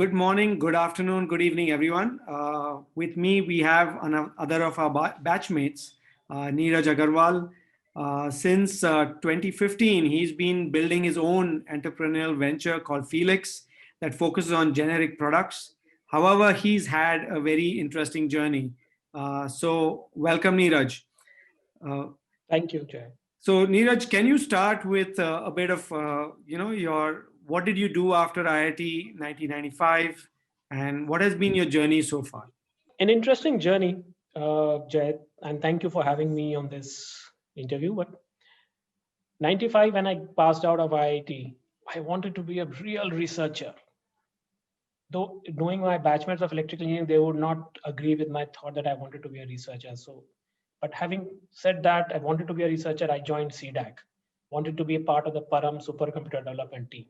Good morning, good afternoon, good evening, everyone. With me, we have another of our batchmates, Neeraj Aggarwal. Since 2015, he's been building his own entrepreneurial venture called Felix that focuses on generic products. However, he's had a very interesting journey. So, welcome, Neeraj. Uh, Thank you, Jay. so, Neeraj, can you start with a bit of, your what did you do after IIT 1995, and what has been your journey so far? An interesting journey, Jay, and thank you for having me on this interview. But 95, when I passed out of IIT, I wanted to be a real researcher. Though knowing my batchmates of electrical engineering, they would not agree with my thought that I wanted to be a researcher. So, but having said that, I wanted to be a researcher. I joined CDAC, wanted to be a part of the Param supercomputer development team.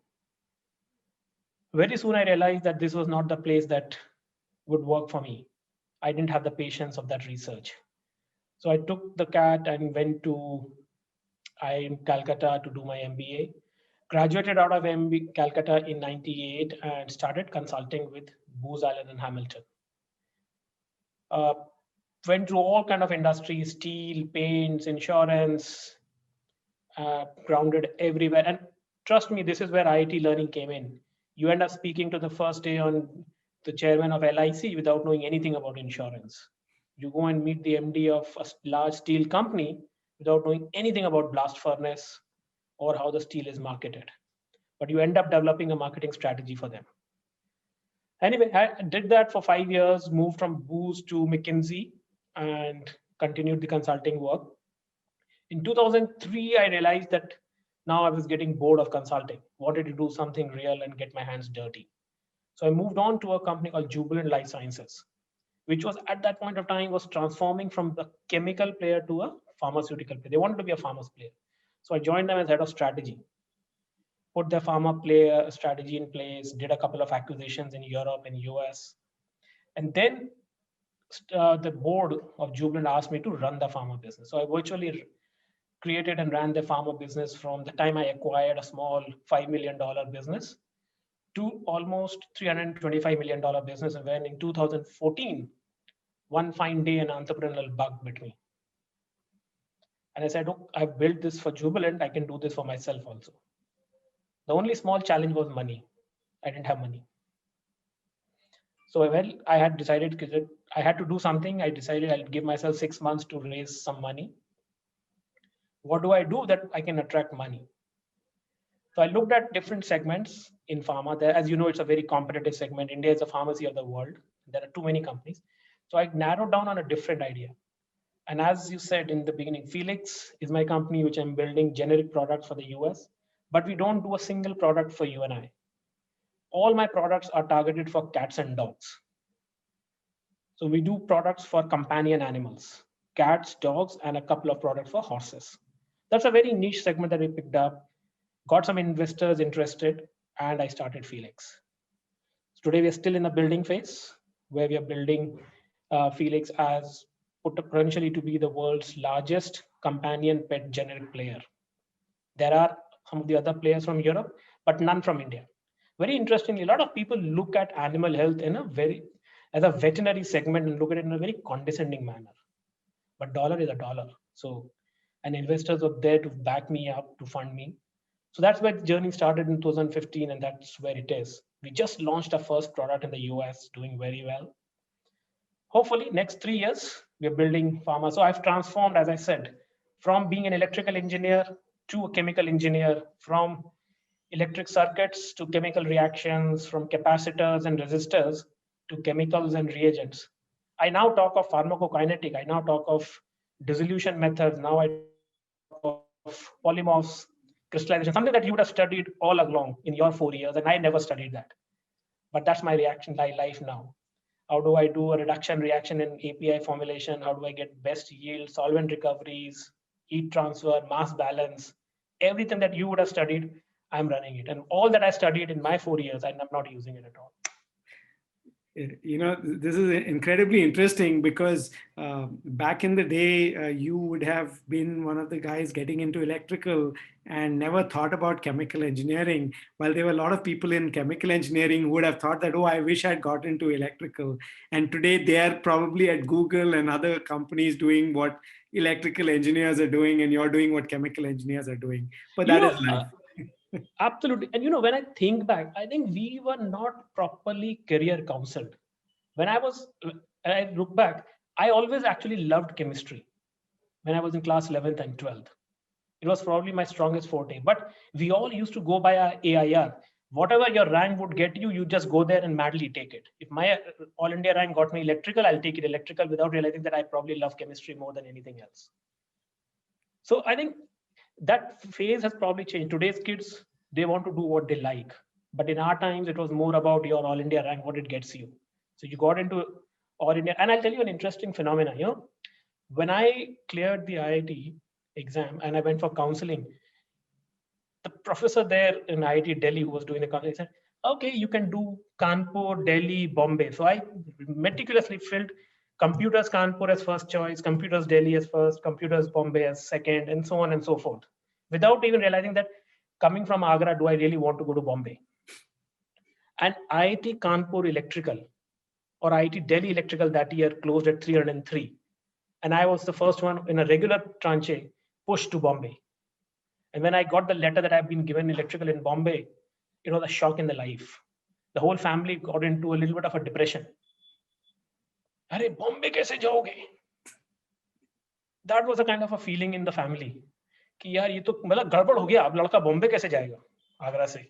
Very soon, I realized that this was not the place that would work for me. I didn't have the patience of that research. So I took the CAT and went to in Calcutta to do my MBA. Graduated out of Calcutta in 98 and started consulting with Booz Allen and Hamilton. Uh, Went through all kind of industries, steel, paints, insurance, grounded everywhere. And trust me, this is where IIT learning came in. You end up speaking to the first day on the chairman of LIC without knowing anything about insurance. You go and meet the MD of a large steel company without knowing anything about blast furnace or how the steel is marketed. But you end up developing a marketing strategy for them. Anyway, I did that for 5 years, moved from Booz to McKinsey and continued the consulting work. In 2003, I realized that now I was getting bored of consulting, wanted to do something real and get my hands dirty. So I moved on to a company called Jubilant Life Sciences, which was at that point of time was transforming from the chemical player to a pharmaceutical player. They wanted to be a pharma player. So I joined them as head of strategy, put their pharma player strategy in place, did a couple of acquisitions in Europe and US. And then the board of Jubilant asked me to run the pharma business. So I virtually created and ran the pharma business from the time I acquired a small $5 million business to almost $325 million business. And when in 2014, one fine day, an entrepreneurial bug bit me. And I said, look, I've built this for Jubilant. I can do this for myself also. The only small challenge was money. I didn't have money. So well, I had decided I had to do something. I decided I'll give myself 6 months to raise some money. What do I do that I can attract money? So I looked at different segments in pharma. There, as you know, it's a very competitive segment. India is the pharmacy of the world. There are too many companies. So I narrowed down on a different idea. And as you said in the beginning, Felix is my company, which I'm building generic products for the US. But we don't do a single product for you and I. All my products are targeted for cats and dogs. So we do products for companion animals, cats, dogs, and a couple of products for horses. That's a very niche segment that we picked up, got some investors interested, and I started Felix. So today we're still in the building phase where we are building Felix as potentially to be the world's largest companion pet generic player. There are some of the other players from Europe, but none from India. Very interestingly, a lot of people look at animal health in a very as a veterinary segment and look at it in a very condescending manner. But dollar is a dollar. So, and investors were there to back me up, to fund me. So that's where the journey started in 2015, and that's where it is. We just launched our first product in the US, doing very well. Hopefully, next 3 years, we're building pharma. So I've transformed, as I said, from being an electrical engineer to a chemical engineer, from electric circuits to chemical reactions, from capacitors and resistors to chemicals and reagents. I now talk of pharmacokinetic. I now talk of dissolution methods. Now I talk of polymorphs, crystallization, something that you would have studied all along in your 4 years, and I never studied that. But that's my reaction life now. How do I do a reduction reaction in API formulation? How do I get best yield, solvent recoveries, heat transfer, mass balance? Everything that you would have studied, I'm running it. And all that I studied in my 4 years, I'm not using it at all. This is incredibly interesting because back in the day, you would have been one of the guys getting into electrical and never thought about chemical engineering. While there were a lot of people in chemical engineering who would have thought that, oh, I wish I'd got into electrical. And today they are probably at Google and other companies doing what electrical engineers are doing, and you're doing what chemical engineers are doing. But You that is know, life. absolutely. And when I think back, I think we were not properly career counseled. When I look back, I always actually loved chemistry when I was in class 11th and 12th. It was probably my strongest forte. But we all used to go by our AIR. Whatever your rank would get you, you just go there and madly take it. If my All India rank got me electrical, I'll take it electrical without realizing that I probably love chemistry more than anything else. So I think that phase has probably changed. Today's kids, they want to do what they like. But in our times, it was more about your All India rank, what it gets you. So you got into All India. And I'll tell you an interesting phenomenon. When I cleared the IIT exam and I went for counseling, the professor there in IIT Delhi who was doing the counseling said, okay, you can do Kanpur, Delhi, Bombay. So I meticulously filled computers Kanpur as first choice, computers Delhi as first, computers Bombay as second, and so on and so forth, without even realizing that coming from Agra, do I really want to go to Bombay? And IIT Kanpur Electrical or IIT Delhi Electrical that year closed at 303. And I was the first one in a regular tranche pushed to Bombay. And when I got the letter that I've been given electrical in Bombay, it was a shock in the life. The whole family got into a little bit of a depression. अरे बॉम्बे कैसे जाओगे? That was a kind of a feeling in the family कि यार ये तो मतलब गड़बड़ हो गया, अब लड़का बॉम्बे कैसे जाएगा आगरा से?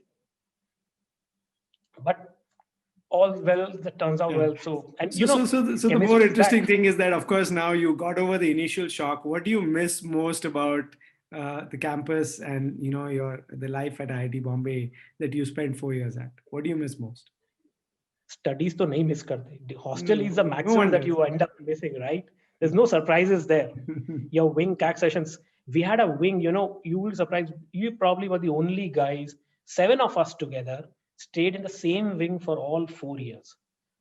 But all well that turns out Yeah. well. So and So the more chemistry is interesting back. thing is that, of course, now you got over the initial shock. What do you miss most about the campus and your the life at IIT Bombay that you spent 4 years at? What do you miss most? Studies to nahi miss karte. The hostel is the No, no maximum one that does. you end up missing, right? There's no surprises there. Your wing CAC sessions. We had a wing, you will surprise. You probably were the only guys, 7 of us together, stayed in the same wing for all 4 years.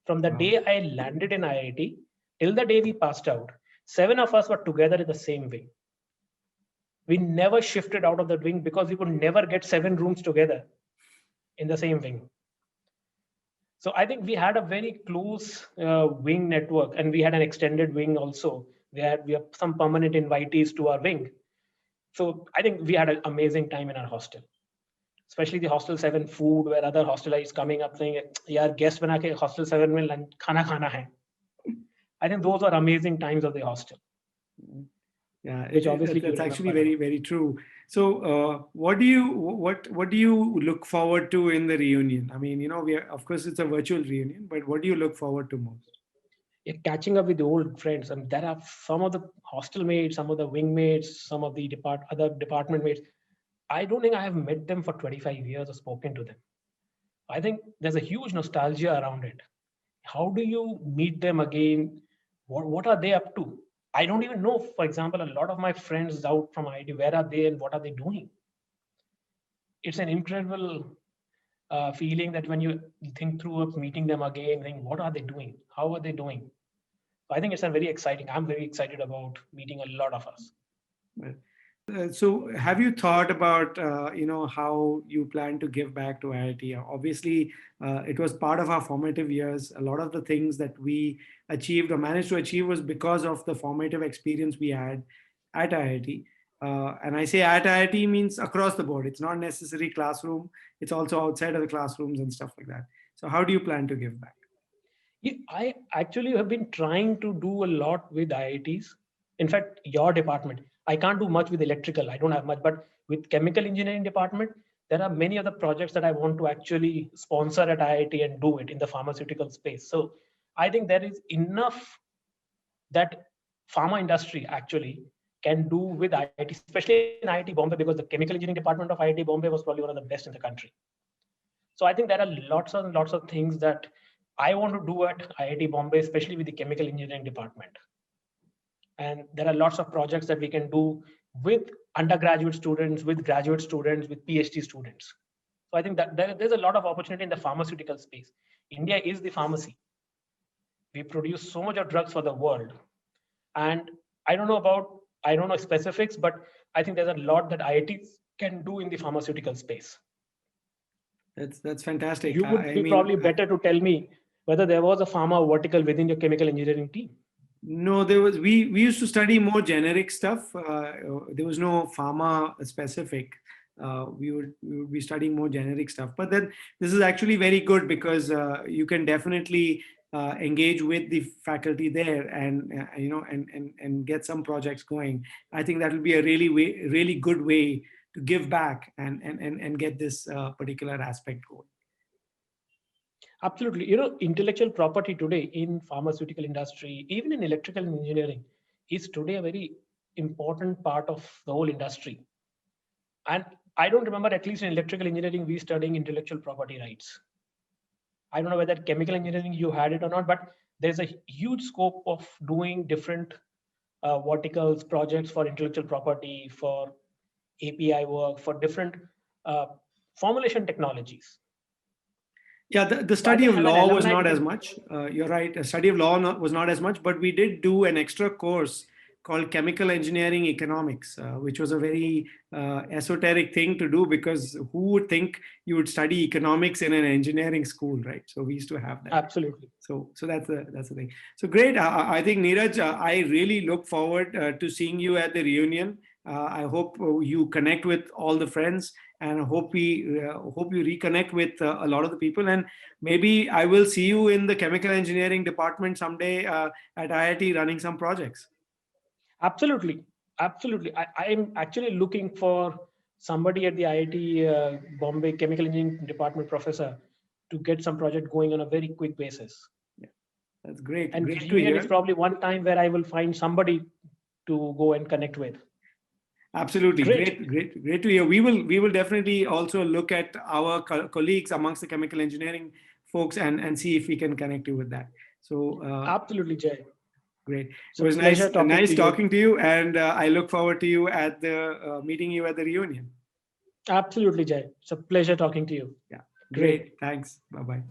From the Wow. day I landed in IIT till the day we passed out, 7 of us were together in the same wing. We never shifted out of the wing because we could never get 7 rooms together in the same wing. So I think we had a very close wing network, and we had an extended wing also. We have some permanent invitees to our wing. So I think we had an amazing time in our hostel, especially the hostel 7 food, where other hostelites coming up saying, "यार guest बना के hostel 7 में खाना खाना है." I think those are amazing times of the hostel, Yeah, which obviously you that's actually remember very, now. very true. So, what do you look forward to in the reunion? I mean, we are, of course, it's a virtual reunion, but what do you look forward to most? Yeah, catching up with the old friends. And there are some of the hostel mates, some of the wing mates, some of the other department mates. I don't think I have met them for 25 years or spoken to them. I think there's a huge nostalgia around it. How do you meet them again? What are they up to? I don't even know. For example, a lot of my friends out from IIT, where are they and what are they doing? It's an incredible feeling that when you think through of meeting them again, think, what are they doing? How are they doing? I think it's a very exciting. I'm very excited about meeting a lot of us. Right. So, have you thought about how you plan to give back to IIT? Obviously, it was part of our formative years. A lot of the things that we achieved or managed to achieve was because of the formative experience we had at IIT. And I say at IIT means across the board. It's not necessarily classroom. It's also outside of the classrooms and stuff like that. So, how do you plan to give back? Yeah, I actually have been trying to do a lot with IITs. In fact, your department, I can't do much with electrical. I don't have much, but with chemical engineering department, there are many other projects that I want to actually sponsor at IIT and do it in the pharmaceutical space. So I think there is enough that pharma industry actually can do with IIT, especially in IIT Bombay, because the chemical engineering department of IIT Bombay was probably one of the best in the country. So I think there are lots and lots of things that I want to do at IIT Bombay, especially with the chemical engineering department. And there are lots of projects that we can do with undergraduate students, with graduate students, with PhD students. So I think that there's a lot of opportunity in the pharmaceutical space. India is the pharmacy. We produce so much of drugs for the world. And I don't know specifics, but I think there's a lot that IITs can do in the pharmaceutical space. That's fantastic. You would I be mean, probably better to tell me whether there was a pharma vertical within your chemical engineering team. no, there was, we used to study more generic stuff. There was no pharma specific. We would be studying more generic stuff. But then this is actually very good because you can definitely engage with the faculty there and and get some projects going. I think that will be a really good way to give back and get this particular aspect going. Absolutely. Intellectual property today in pharmaceutical industry, even in electrical engineering, is today a very important part of the whole industry. And I don't remember, at least in electrical engineering, we studying intellectual property rights. I don't know whether chemical engineering you had it or not, but there's a huge scope of doing different verticals, projects for intellectual property, for API work, for different uh, formulation technologies. Yeah, the So I study can of have an law was alumni not as meeting. much. You're right. A study of law was not as much, but we did do an extra course called Chemical Engineering Economics, which was a very esoteric thing to do because who would think you would study economics in an engineering school, right? So we used to have that. Absolutely. So that's the thing. So great. I think Neeraj, I really look forward to seeing you at the reunion. I hope you connect with all the friends, and I hope you reconnect with a lot of the people. And maybe I will see you in the chemical engineering department someday at IIT running some projects. Absolutely. Absolutely. I'm actually looking for somebody at the IIT Bombay Chemical Engineering Department professor to get some project going on a very quick basis. Yeah, that's great. And Great to reunion is hear. probably one time where I will find somebody to go and connect with. Absolutely, Great. great to hear. We will definitely also look at our colleagues amongst the chemical engineering folks and see if we can connect you with that. So Absolutely, Jay. great. It's It a was pleasure talking nice to you. talking to you, and I look forward to you at the meeting you at the reunion. Absolutely, Jay. It's a pleasure talking to you. Yeah, Great. great. Thanks. Bye bye.